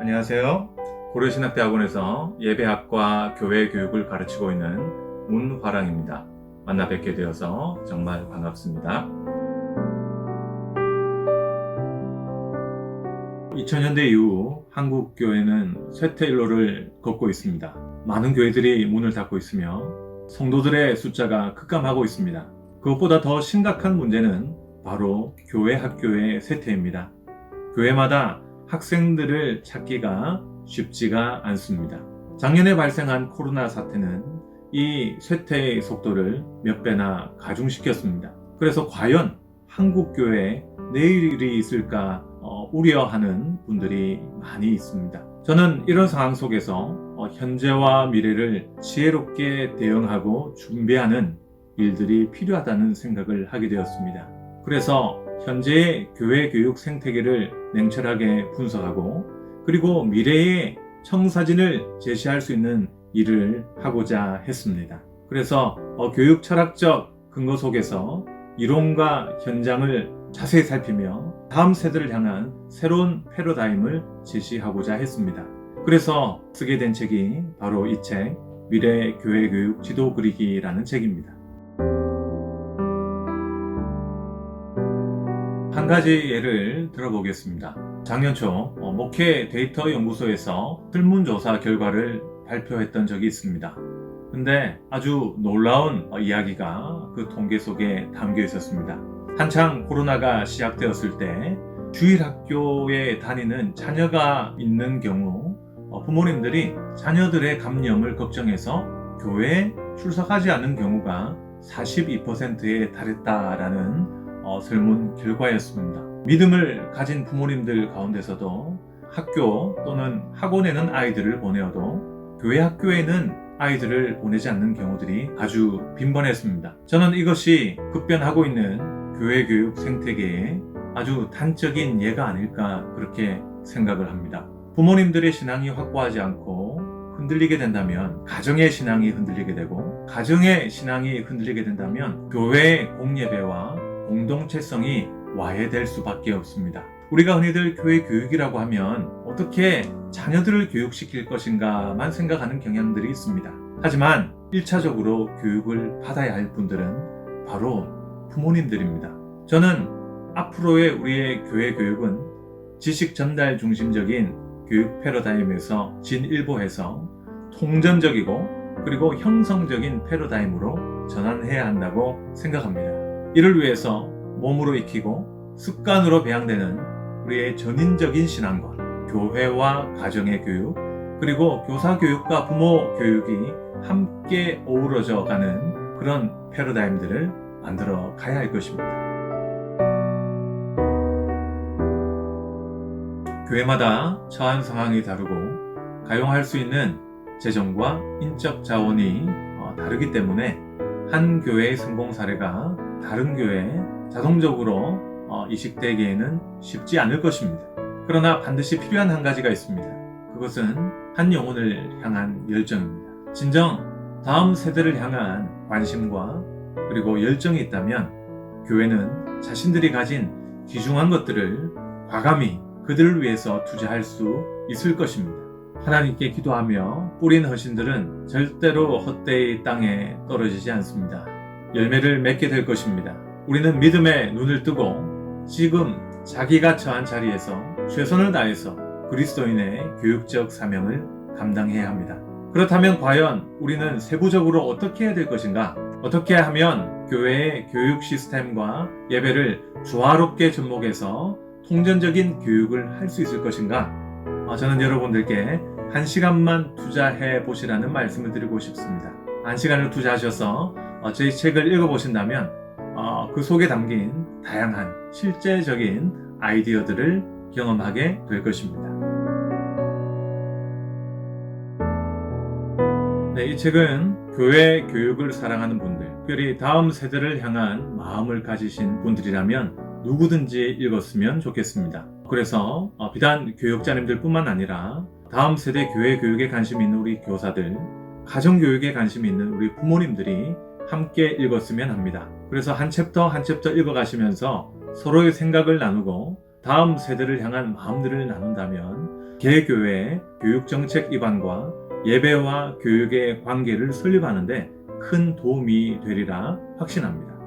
안녕하세요. 고려신학대학원에서 예배학과 교회 교육을 가르치고 있는 문화랑입니다. 만나 뵙게 되어서 정말 반갑습니다. 2000년대 이후 한국 교회는 쇠퇴일로를 걷고 있습니다. 많은 교회들이 문을 닫고 있으며 성도들의 숫자가 급감하고 있습니다. 그것보다 더 심각한 문제는 바로 교회 학교의 쇠퇴입니다. 교회마다 학생들을 찾기가 쉽지가 않습니다. 작년에 발생한 코로나 사태는 이 쇠퇴의 속도를 몇 배나 가중시켰습니다. 그래서 과연 한국 교회에 내일이 있을까 우려하는 분들이 많이 있습니다. 저는 이런 상황 속에서 현재와 미래를 지혜롭게 대응하고 준비하는 일들이 필요하다는 생각을 하게 되었습니다. 그래서 현재의 교회 교육 생태계를 냉철하게 분석하고 그리고 미래의 청사진을 제시할 수 있는 일을 하고자 했습니다. 그래서 교육 철학적 근거 속에서 이론과 현장을 자세히 살피며 다음 세대를 향한 새로운 패러다임을 제시하고자 했습니다. 그래서 쓰게 된 책이 바로 이 책, 미래 교회 교육 지도 그리기라는 책입니다. 한 가지 예를 들어보겠습니다. 작년 초 목회 데이터 연구소에서 설문조사 결과를 발표했던 적이 있습니다. 근데 아주 놀라운 이야기가 그 통계 속에 담겨 있었습니다. 한창 코로나가 시작되었을 때 주일학교에 다니는 자녀가 있는 경우 부모님들이 자녀들의 감염을 걱정해서 교회에 출석하지 않는 경우가 42%에 달했다라는 설문 결과였습니다. 믿음을 가진 부모님들 가운데서도 학교 또는 학원에는 아이들을 보내어도 교회 학교에는 아이들을 보내지 않는 경우들이 아주 빈번했습니다. 저는 이것이 급변하고 있는 교회 교육 생태계의 아주 단적인 예가 아닐까 그렇게 생각을 합니다. 부모님들의 신앙이 확고하지 않고 흔들리게 된다면 가정의 신앙이 흔들리게 되고 가정의 신앙이 흔들리게 된다면 교회의 공예배와 공동체성이 와해될 수밖에 없습니다. 우리가 흔히들 교회 교육이라고 하면 어떻게 자녀들을 교육시킬 것인가만 생각하는 경향들이 있습니다. 하지만 1차적으로 교육을 받아야 할 분들은 바로 부모님들입니다. 저는 앞으로의 우리의 교회 교육은 지식 전달 중심적인 교육 패러다임에서 진일보해서 통전적이고 그리고 형성적인 패러다임으로 전환해야 한다고 생각합니다. 이를 위해서 몸으로 익히고 습관으로 배양되는 우리의 전인적인 신앙과 교회와 가정의 교육 그리고 교사 교육과 부모 교육이 함께 어우러져 가는 그런 패러다임들을 만들어 가야 할 것입니다. 교회마다 처한 상황이 다르고 가용할 수 있는 재정과 인적 자원이 다르기 때문에 한 교회의 성공 사례가 다른 교회에 자동적으로 이식되기에는 쉽지 않을 것입니다. 그러나 반드시 필요한 한 가지가 있습니다. 그것은 한 영혼을 향한 열정입니다. 진정 다음 세대를 향한 관심과 그리고 열정이 있다면 교회는 자신들이 가진 귀중한 것들을 과감히 그들을 위해서 투자할 수 있을 것입니다. 하나님께 기도하며 뿌린 헌신들은 절대로 헛되이 땅에 떨어지지 않습니다. 열매를 맺게 될 것입니다. 우리는 믿음의 눈을 뜨고 지금 자기가 처한 자리에서 최선을 다해서 그리스도인의 교육적 사명을 감당해야 합니다. 그렇다면 과연 우리는 세부적으로 어떻게 해야 될 것인가? 어떻게 하면 교회의 교육 시스템과 예배를 조화롭게 접목해서 통전적인 교육을 할 수 있을 것인가? 저는 여러분들께 1시간만 투자해 보시라는 말씀을 드리고 싶습니다. 1시간을 투자하셔서 저희 책을 읽어보신다면 그 속에 담긴 다양한 실제적인 아이디어들을 경험하게 될 것입니다. 네, 이 책은 교회 교육을 사랑하는 분들, 특별히 다음 세대를 향한 마음을 가지신 분들이라면 누구든지 읽었으면 좋겠습니다. 그래서 비단 교육자님들 뿐만 아니라 다음 세대 교회 교육에 관심이 있는 우리 교사들, 가정교육에 관심이 있는 우리 부모님들이 함께 읽었으면 합니다. 그래서 한 챕터 한 챕터 읽어가시면서 서로의 생각을 나누고 다음 세대를 향한 마음들을 나눈다면 개교회의 교육정책 입안과 예배와 교육의 관계를 설립하는 데 큰 도움이 되리라 확신합니다.